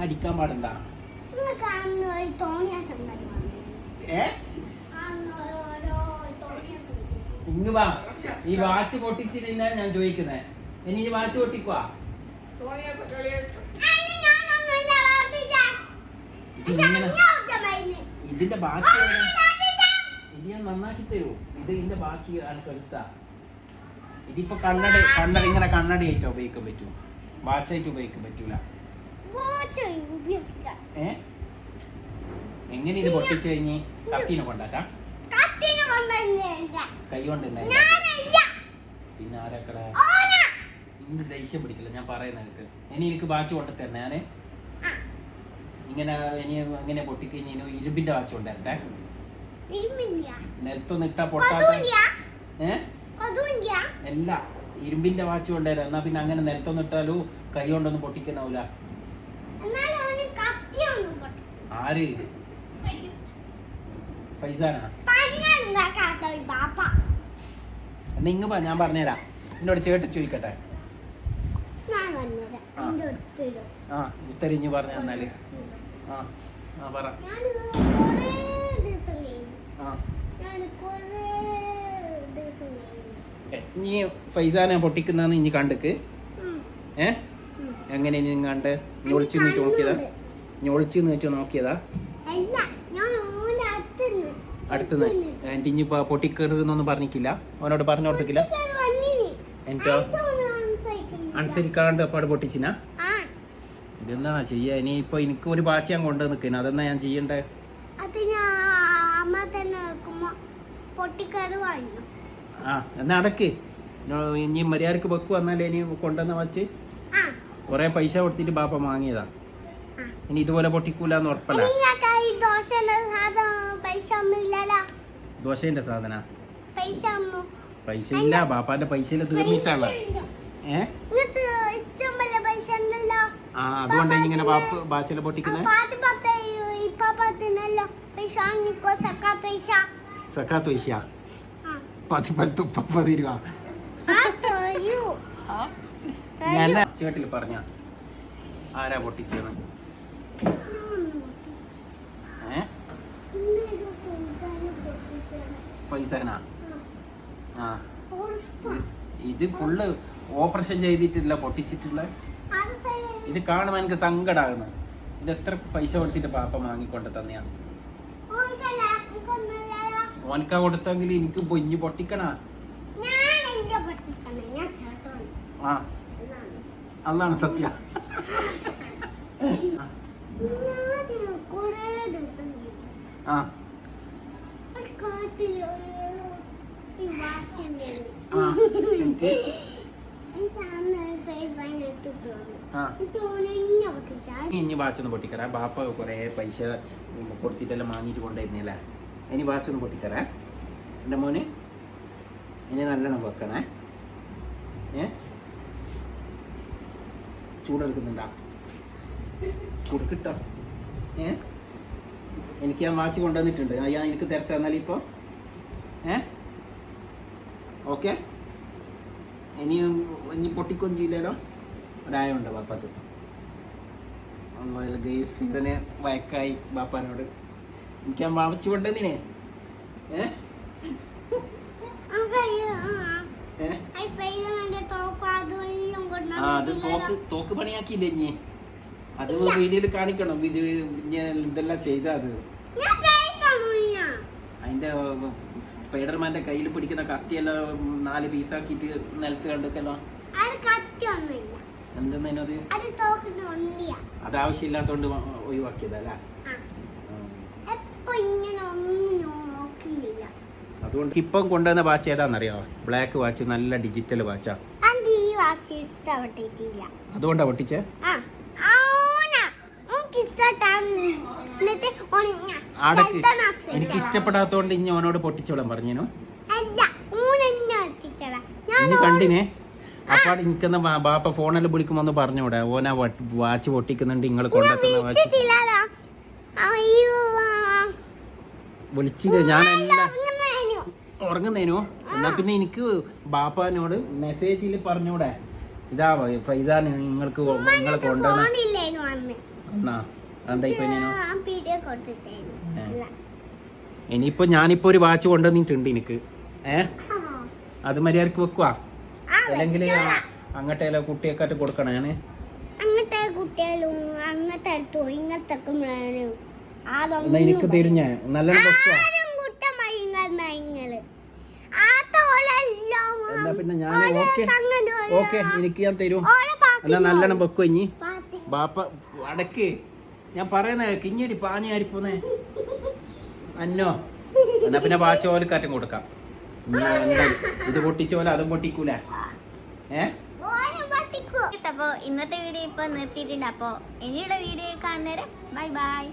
അടിക്കാൻ പാടണ്ട. ഇങ്ങ് വാ, ഈ വാച്ച് പൊട്ടിച്ചില്ല ഞാൻ ചോദിക്കുന്നേ. ഇനി ഈ വാച്ച് പൊട്ടിക്കുവാ ഇതിന്റെ ബാക്കി ഇത് ഞാൻ നന്നാക്കി തരൂ. ഇത് ഇതിന്റെ ബാക്കി കഴുത്ത. ഇതിപ്പോ കണ്ണട ഇങ്ങനെ കണ്ണടയായിട്ട് ഉപയോഗിക്കാൻ പറ്റൂ, വാച്ചായിട്ട് ഉപയോഗിക്കാൻ പറ്റൂല. എങ്ങനെ ഇത് പൊട്ടിച്ചു കഴിഞ്ഞ് കത്തീനെ കൊണ്ടാട്ടാ? കൈ കൊണ്ടല്ലേ? പിന്നെ ആരാക്കളെ ഇന്ന് ദേഷ്യം പിടിക്കില്ല ഞാൻ പറയുന്ന എനിക്ക്. ഇനി എനിക്ക് വാച്ച് കൊണ്ടു തരണേ. ഞാന് ഇങ്ങനെ ഇനി എങ്ങനെ പൊട്ടിക്കഴിഞ്ഞ ഇരുമ്പിന്റെ വാച്ച് കൊണ്ടുവരട്ടെ. നിലത്തൊന്നും ഇട്ടാ പൊട്ടാത്ത അല്ല, ഇരുമ്പിന്റെ വാച്ച് കൊണ്ടുവരാം. എന്നാ പിന്നെ അങ്ങനെ നിലത്തൊന്നും ഇട്ടാലും കൈ കൊണ്ടൊന്നും പൊട്ടിക്കണാവൂല. ആര്? ഫൈസാനാ? എന്നാ ഇങ്ങ് ഞാൻ പറഞ്ഞുതരാം. എന്നോട് ചേട്ടൻ ചോദിക്കട്ടെ. ആ ഉത്തരിഞ്ഞ് പറഞ്ഞു തന്നാല്. ആ പറ. നീ ഫൈസാനെ പൊട്ടിക്കുന്നാന്ന് ഇനി കണ്ടക്ക്. എങ്ങനെ ഇനി കണ്ട് ഞൊളിച്ചു നീറ്റ് നോക്കിയതാ? ഞൊളിച്ചു നീറ്റ് നോക്കിയതാ അടുത്തുനിന്ന്. എന്റെ ഇനിയിപ്പോ പൊട്ടിക്കരുതെന്നൊന്നും പറഞ്ഞിട്ടില്ല, അവനോട് പറഞ്ഞു കൊടുത്തില്ല. എനിക്കോ അനുസരിക്കാണ്ട് അപ്പാട് പൊട്ടിച്ചിനാ? ഇതെന്താ ചെയ്യാ? ഇനിയിപ്പോ എനിക്ക് ഒരു ബാച്ച് ഞാൻ കൊണ്ടു നിൽക്കുന്നു. അതെന്നാ ഞാൻ ചെയ്യണ്ടേ? ആ എന്നാ അടക്ക്. ഇനി മര്യാദക്ക് വെക്കു വന്നാലേ ഇനി കൊണ്ടുവന്ന വച്ച് കൊറേ പൈസ കൊടുത്തിട്ട് ബാപ്പ വാങ്ങിയതാ. ഇനി ഇതുപോലെ പൊട്ടിക്കൂലെന്ന് ഉറപ്പല്ല. ദോശന്റെ സാധന പൈസ ഇല്ല, ബാപ്പാന്റെ പൈസയില് തീർന്നിട്ടാണ്. ആ അതുകൊണ്ട് ഇങ്ങനെ ബാച്ചില പൊട്ടിക്കുന്നത്. സക്കാത്ത് പൈസ 10 രൂപ ഞാൻ ചേട്ടിൽ പറഞ്ഞ ആരാ പൊട്ടിച്ചത്? പൈസനാ? ആ ഇത് ഫുള്ള് ഓപ്പറേഷൻ ചെയ്തിട്ടില്ല, പൊട്ടിച്ചിട്ടില്ല. ഇത് കാണുമ്പോ എനിക്ക് സങ്കടാകുന്നു. ഇത് എത്ര പൈസ കൊടുത്തിട്ട് പാപ്പ വാങ്ങിക്കൊണ്ട് തന്നെയാണ്. ഓനക്ക കൊടുത്തെങ്കിൽ എനിക്ക് പൊഞ്ഞു പൊട്ടിക്കണ. ആ അതാണ് സത്യം. ആ ഇനി വാച്ചൊന്ന് പൊട്ടിക്കറ. ബാപ്പ കൊറേ പൈസ കൊടുത്തിട്ടെല്ലാം വാങ്ങിട്ട് കൊണ്ടുവരുന്നില്ല. ഇനി വാച്ചൊന്ന് പൊട്ടിക്കറ എന്റെ മോന്. ഇനി നല്ലോണം വെക്കണേ. ചൂടെടുക്കുന്നുണ്ടാ? കൊടുക്കിട്ടോ. എനിക്ക് ആ വാച്ച് കൊണ്ടുവന്നിട്ടുണ്ട്. ഞാൻ എനിക്ക് തിരക്ക് തന്നാലും ഇപ്പൊ ഓക്കെ. ഇനി പൊട്ടിക്കൊന്നും ചെയ്യില്ലല്ലോ. ഒരായുണ്ട് ബാപ്പക്ക്. ഗൈസ് ഇതിന് വയക്കായി ബാപ്പാനോട്. എനിക്ക് ആ വാച്ച് കൊണ്ടുവന്നിനെ. അത് തോക്ക് പണിയാക്കിയില്ലേ ഇനി? അത് വീഡിയോയിൽ കാണിക്കണം. ഇത് ഇതെല്ലാം ചെയ്താ അത് അതിന്റെ സ്പൈഡർമാന്റെ കയ്യിൽ പിടിക്കുന്ന കത്തിയെല്ലാം 4 പീസാക്കിട്ട് നിലത്ത് കണ്ടൊക്കെല്ലോ. എന്തെന്നത്? അത് ആവശ്യമില്ലാത്തോണ്ട് ഒഴിവാക്കിയതല്ല. അതുകൊണ്ട് ഇപ്പം കൊണ്ടുവന്ന വാച്ച് ഏതാണെന്നറിയാമോ? ബ്ലാക്ക് വാച്ച്, നല്ല ഡിജിറ്റൽ വാച്ചാ. അതുകൊണ്ടാ പൊട്ടിച്ചേ? എനിക്ക് ഇഷ്ടപ്പെടാത്തോണ്ട് ഇനി ഓനോട് പൊട്ടിച്ചോളാൻ പറഞ്ഞേനു. ഇനി കണ്ടിനെ അപ്പാട് നിൽക്കുന്ന ബാപ്പ ഫോണെല്ലാം വിളിക്കുമ്പോ ഒന്ന് പറഞ്ഞൂടെ? ഓനാ വാച്ച് പൊട്ടിക്കുന്നുണ്ട്, നിങ്ങൾ കൊണ്ടെത്തുന്ന വാച്ച് വിളിച്ചില്ല. ഞാനെല്ലാം ഉറങ്ങുന്നേനു. എന്നാ പിന്നെ എനിക്ക് ബാപ്പാനോട് മെസ്സേജിൽ പറഞ്ഞൂടെ? ഇതാ ഫൈസാൻ നിങ്ങൾക്ക് നിങ്ങളെ കൊണ്ടുവന്ന. എന്നാ എന്താ ഇപ്പൊ ഇനിയിപ്പോ ഞാനിപ്പോ ഒരു വാച്ച് കൊണ്ടുവന്നിട്ടുണ്ട് എനിക്ക്. അത് മര്യാദക്ക് വെക്കുവാ, അല്ലെങ്കിൽ അങ്ങോട്ടേലോ കുട്ടിയൊക്കെ കൊടുക്കണം ഞാന്. അങ്ങനത്തെ കുട്ടികളും അങ്ങനത്തെ എനിക്ക് തരും ഞാൻ. നല്ലോണം വെക്കുവാ. എന്നാ പിന്നെ ഞാൻ ഓക്കെ എനിക്ക് ഞാൻ തരും. എന്നാ നല്ലോണം വെക്കുവ ഇനി ബാപ്പ അടക്ക്. ഞാൻ പറയുന്ന കിഞ്ഞടി പാഞ്ഞാരിപ്പോന്നേ അന്നോ. എന്നാ പിന്നെ വാച്ച് പോലെ കാറ്റും കൊടുക്കാം. ഇത് പൊട്ടിച്ച പോലെ അതും പൊട്ടിക്കൂല. അപ്പൊ ഇന്നത്തെ വീഡിയോ ഇപ്പൊ നിർത്തിയിട്ടുണ്ട്. അപ്പൊ ഇനിയുള്ള വീഡിയോ കാണുന്നേരം ബൈ ബൈ.